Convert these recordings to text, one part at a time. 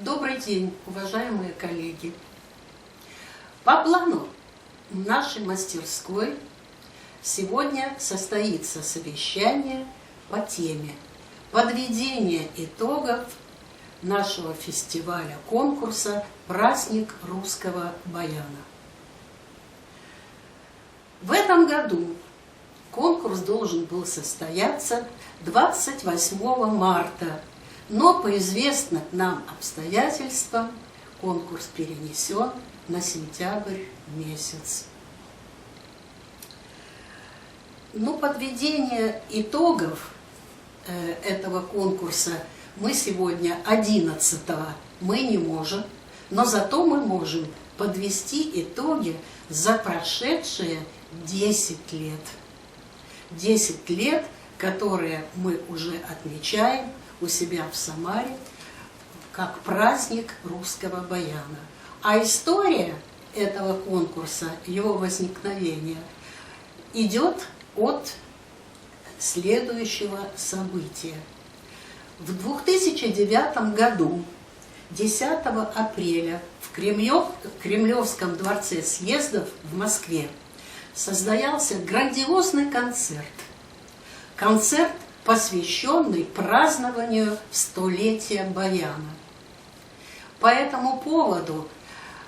Добрый день, уважаемые коллеги! По плану нашей мастерской сегодня состоится совещание по теме подведения итогов нашего фестиваля-конкурса «Праздник русского баяна». В этом году конкурс должен был состояться 28 марта, но по известным нам обстоятельствам конкурс перенесен на сентябрь месяц. Подведение итогов этого конкурса мы сегодня 11-го мы не можем, но зато мы можем подвести итоги за прошедшие 10 лет. 10 лет, которые мы уже отмечаем у себя в Самаре как праздник русского баяна. А история этого конкурса, его возникновения, идет от следующего события. В 2009 году, 10 апреля, в Кремлевском дворце съездов в Москве состоялся грандиозный концерт. Концерт, посвященный празднованию столетия баяна. По этому поводу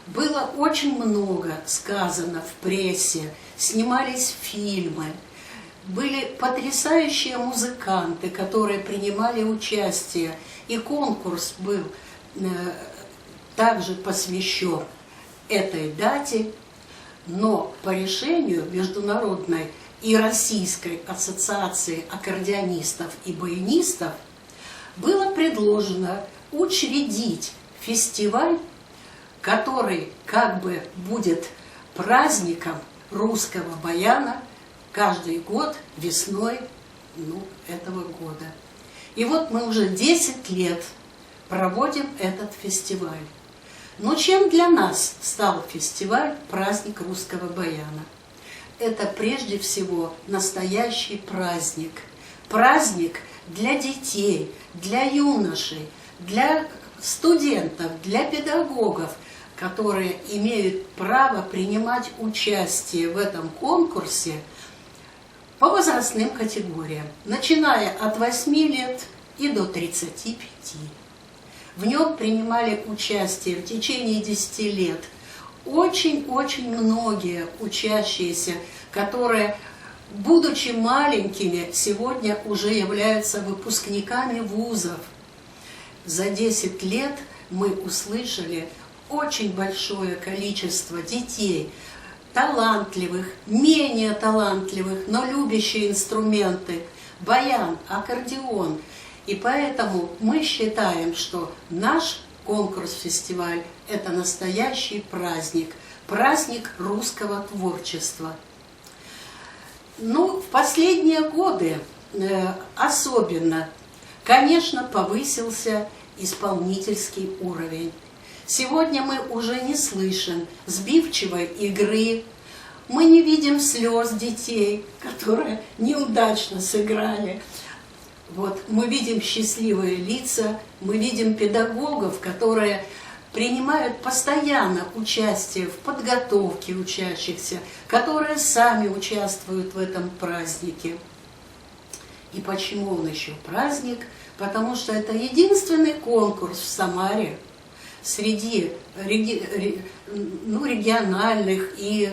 было очень много сказано в прессе, снимались фильмы, были потрясающие музыканты, которые принимали участие, и конкурс был также посвящен этой дате, но по решению Международной и Российской ассоциации аккордеонистов и баянистов было предложено учредить фестиваль, который как бы будет праздником русского баяна каждый год весной этого года. И вот мы уже 10 лет проводим этот фестиваль. Но чем для нас стал фестиваль «Праздник русского баяна»? Это прежде всего настоящий праздник. Праздник для детей, для юношей, для студентов, для педагогов, которые имеют право принимать участие в этом конкурсе по возрастным категориям, начиная от 8 лет и до 35. В нем принимали участие в течение 10 лет очень-очень многие учащиеся, которые, будучи маленькими, сегодня уже являются выпускниками вузов. За 10 лет мы услышали очень большое количество детей, талантливых, менее талантливых, но любящие инструменты, баян, аккордеон. И поэтому мы считаем, что наш конкурс-фестиваль – это настоящий праздник, праздник русского творчества. В последние годы особенно, конечно, повысился исполнительский уровень. Сегодня мы уже не слышим сбивчивой игры, мы не видим слез детей, которые неудачно сыграли. Мы видим счастливые лица, мы видим педагогов, которые принимают постоянно участие в подготовке учащихся, которые сами участвуют в этом празднике. И почему он еще праздник? Потому что это единственный конкурс в Самаре среди региональных и,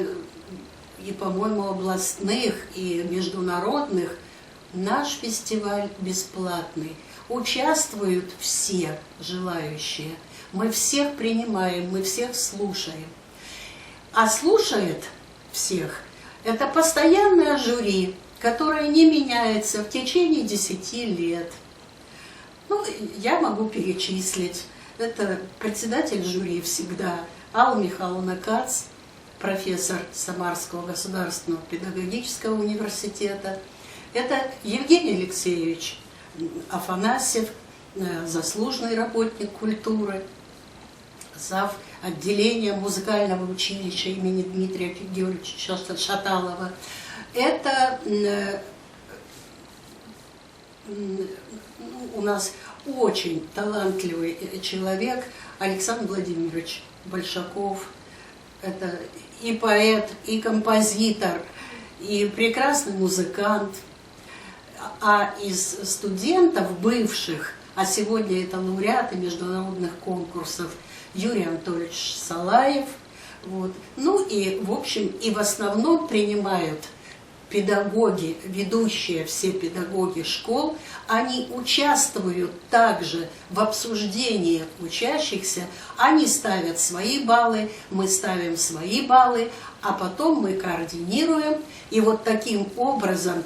по-моему, областных и международных. Наш фестиваль бесплатный. Участвуют все желающие. Мы всех принимаем, мы всех слушаем. А слушает всех это постоянное жюри, которое не меняется в течение 10 лет. Я могу перечислить. Это председатель жюри всегда Алла Михайловна Кац, профессор Самарского государственного педагогического университета. Это Евгений Алексеевич Афанасьев, заслуженный работник культуры, зав. Отделения музыкального училища имени Дмитрия Георгиевича Шаталова. Это у нас очень талантливый человек Александр Владимирович Большаков. Это и поэт, и композитор, и прекрасный музыкант. А из студентов бывших, а сегодня это лауреаты международных конкурсов, Юрий Анатольевич Салаев. Вот. Ну и, в общем, и в основном принимают педагоги, ведущие все педагоги школ, они участвуют также в обсуждении учащихся, они ставят свои баллы, мы ставим свои баллы, а потом мы координируем, и вот таким образом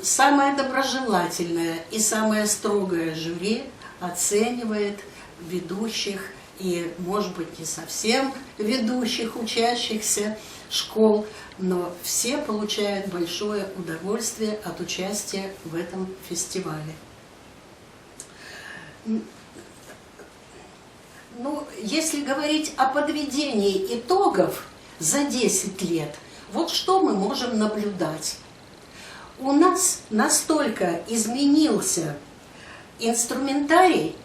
самое доброжелательное и самое строгое жюри оценивает ведущих и, может быть, не совсем ведущих учащихся школ, но все получают большое удовольствие от участия в этом фестивале. Ну, если говорить о подведении итогов за 10 лет, вот что мы можем наблюдать. У нас настолько изменился инструментарий,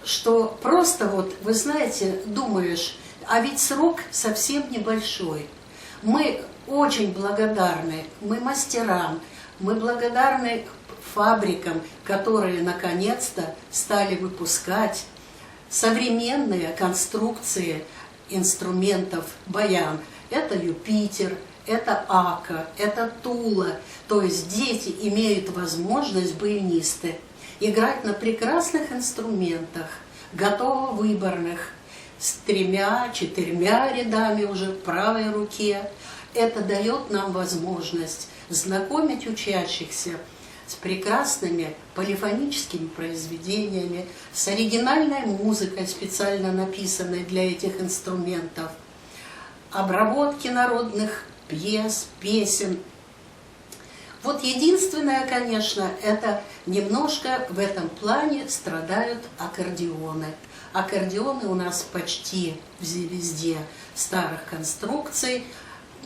что просто вот, вы знаете, думаешь, а ведь срок совсем небольшой. Мы очень благодарны, мы мастерам, мы благодарны фабрикам, которые наконец-то стали выпускать современные конструкции инструментов баян. Это Юпитер, это Ака, это Тула. То есть дети имеют возможность, баянисты, играть на прекрасных инструментах, готово выборных, с 3-4 рядами уже в правой руке. Это дает нам возможность знакомить учащихся с прекрасными полифоническими произведениями, с оригинальной музыкой, специально написанной для этих инструментов, обработки народных пьес, песен. Вот единственное, конечно, это немножко в этом плане страдают аккордеоны. Аккордеоны у нас почти везде старых конструкций,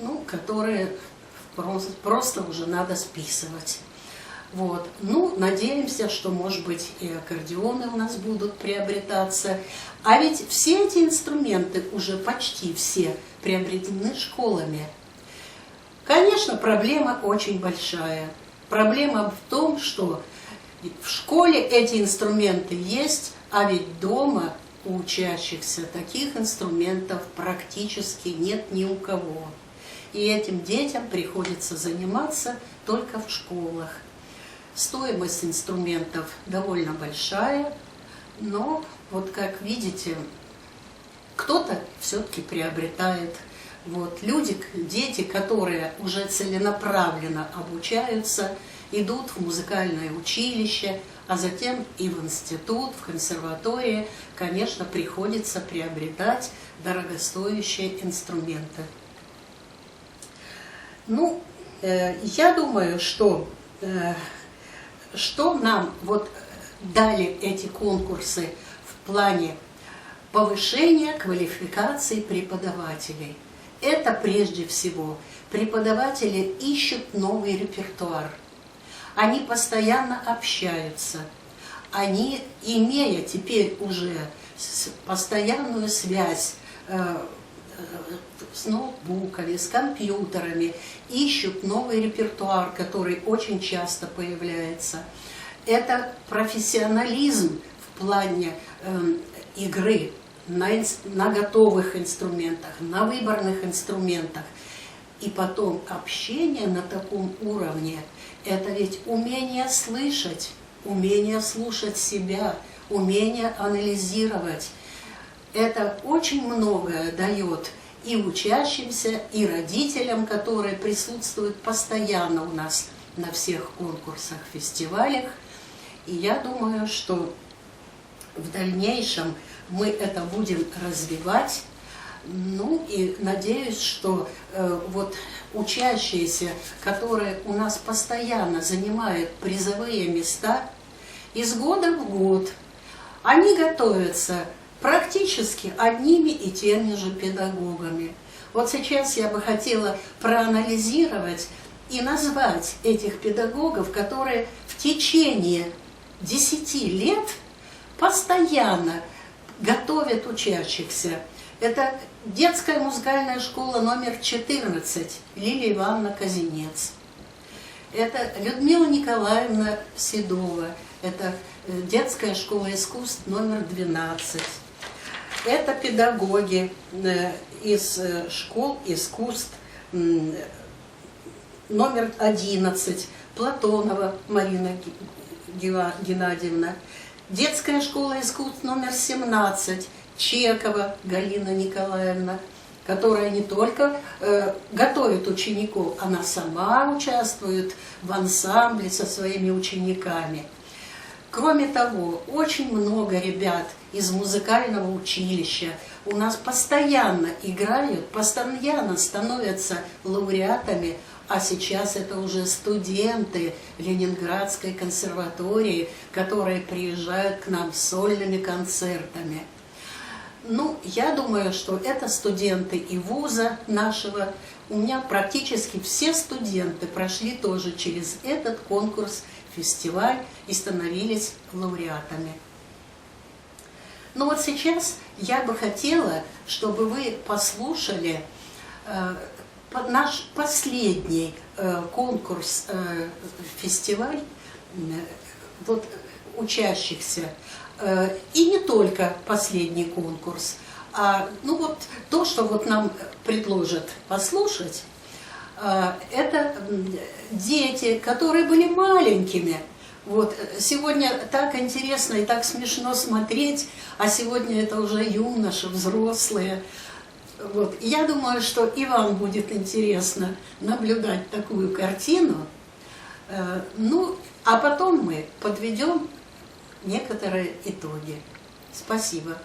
ну, которые просто уже надо списывать. Вот. Ну, надеемся, что, может быть, и аккордеоны у нас будут приобретаться. А ведь все эти инструменты уже почти все приобретены школами. Конечно, проблема очень большая. Проблема в том, что в школе эти инструменты есть, а ведь дома у учащихся таких инструментов практически нет ни у кого. И этим детям приходится заниматься только в школах. Стоимость инструментов довольно большая, но вот как видите, кто-то все-таки приобретает. Вот, дети, которые уже целенаправленно обучаются, идут в музыкальное училище, а затем и в институт, в консерватории, конечно, приходится приобретать дорогостоящие инструменты. Ну, я думаю, что нам вот дали эти конкурсы в плане повышения квалификации преподавателей. Это прежде всего преподаватели ищут новый репертуар. Они постоянно общаются. Они, имея теперь уже постоянную связь с ноутбуками, с компьютерами, инщут новый репертуар, который очень часто появляется. Это профессионализм в плане игры на готовых инструментах, на выборных инструментах. И потом общение на таком уровне – это ведь умение слышать, умение слушать себя, умение анализировать. Это очень многое дает и учащимся, и родителям, которые присутствуют постоянно у нас на всех конкурсах, фестивалях. И я думаю, что в дальнейшем мы это будем развивать. Ну и надеюсь, что вот учащиеся, которые у нас постоянно занимают призовые места, из года в год, они готовятся практически одними и теми же педагогами. Вот сейчас я бы хотела проанализировать и назвать этих педагогов, которые в течение 10 лет постоянно готовят учащихся. Это детская музыкальная школа номер 14, Лилия Ивановна Казинец. Это Людмила Николаевна Седова, это детская школа искусств номер 12. Это педагоги из школ искусств номер 11, Платонова Марина Геннадьевна. Детская школа искусств номер 17, Чекова Галина Николаевна, которая не только готовит учеников, она сама участвует в ансамбле со своими учениками. Кроме того, очень много ребят из музыкального училища у нас постоянно играют, постоянно становятся лауреатами, а сейчас это уже студенты Ленинградской консерватории, которые приезжают к нам с сольными концертами. Ну, я думаю, что это студенты и вуза нашего. У меня практически все студенты прошли тоже через этот конкурс, фестиваль и становились лауреатами. Но вот сейчас я бы хотела, чтобы вы послушали наш последний конкурс, фестиваль вот, учащихся. И не только последний конкурс, а ну вот то, что вот нам предложат послушать, это дети, которые были маленькими. Вот сегодня так интересно и так смешно смотреть, а сегодня это уже юноши, взрослые. Вот. Я думаю, что и вам будет интересно наблюдать такую картину. Ну, а потом мы подведем некоторые итоги. Спасибо.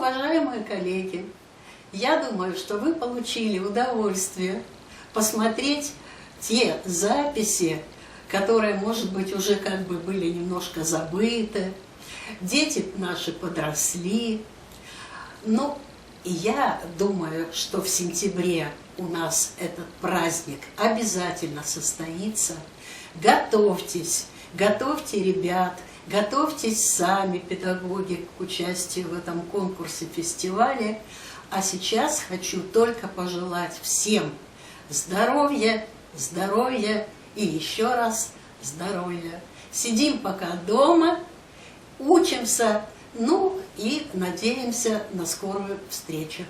уважаемые коллеги, я думаю, что вы получили удовольствие посмотреть те записи, которые, может быть, уже как бы были немножко забыты. Дети наши подросли. Ну, я думаю, что в сентябре у нас этот праздник обязательно состоится. Готовьтесь, готовьте ребят, готовьтесь сами, педагоги, к участию в этом конкурсе, фестивале. А сейчас хочу только пожелать всем здоровья, здоровья и еще раз здоровья. Сидим пока дома, учимся, ну и надеемся на скорую встречу.